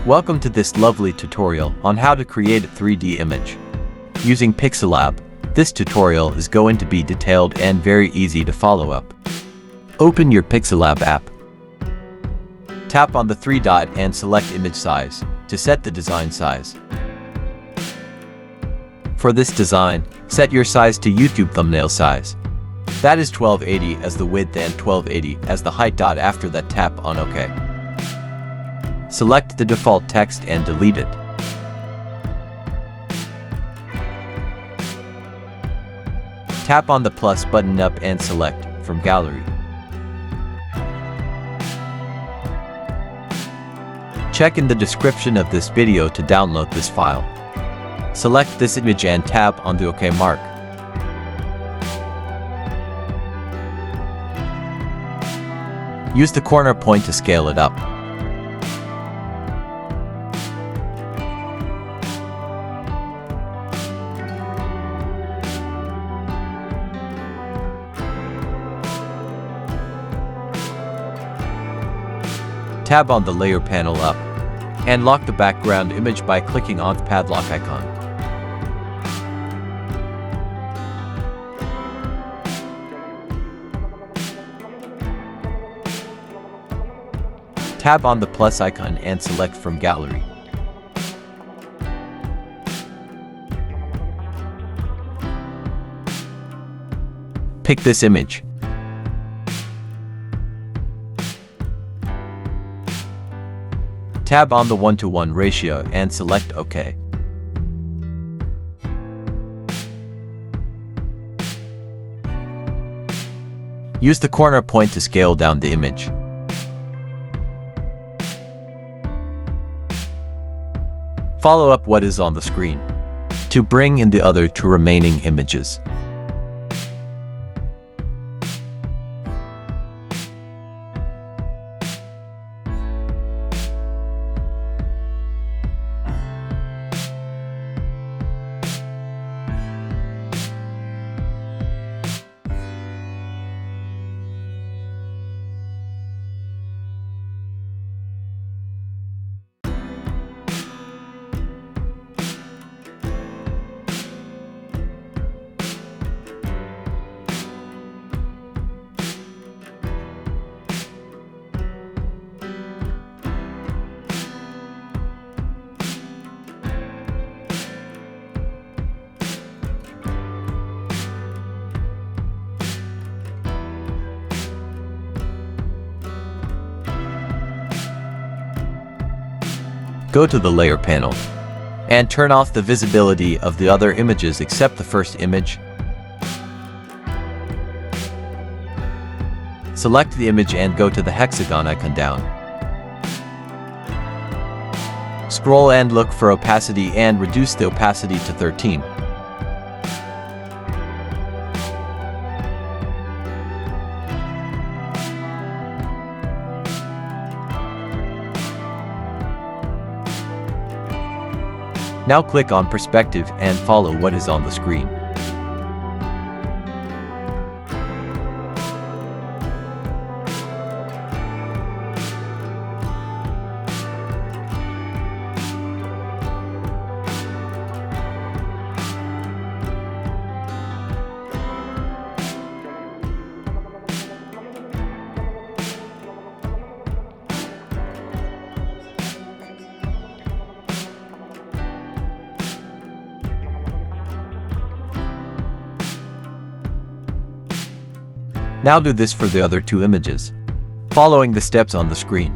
Welcome to this lovely tutorial on how to create a 3D image. Using Pixellab, this tutorial is going to be detailed and very easy to follow up. Open your Pixellab app. Tap on the three dot and select image size to set the design size. For this design, set your size to YouTube thumbnail size. That is 1280 as the width and 1280 as the height. After that, tap on OK. Select the default text and delete it. Tap on the plus button up and select from gallery. Check in the description of this video to download this file. Select this image and tap on the OK mark. Use the corner point to scale it up. Tab on the layer panel up, and lock the background image by clicking on the padlock icon. Tab on the plus icon and select from gallery. Pick this image. Tab on the 1:1 ratio and select OK. Use the corner point to scale down the image. Follow up what is on the screen to bring in the other two remaining images. Go to the layer panel and turn off the visibility of the other images except the first image. Select the image and go to the hexagon icon down. Scroll and look for opacity and reduce the opacity to 13. Now click on perspective and follow what is on the screen. Now do this for the other two images, following the steps on the screen.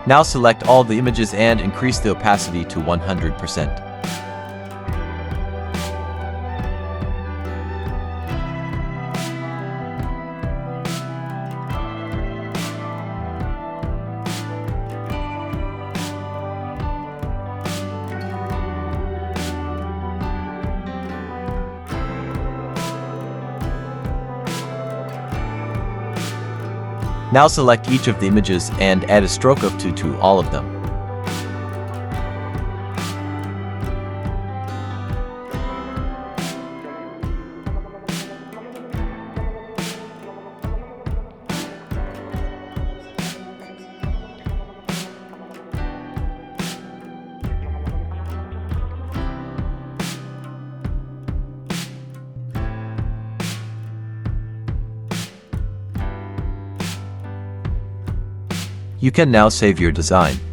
Now select all the images and increase the opacity to 100%. Now select each of the images and add a stroke of 2 to all of them. You can now save your design.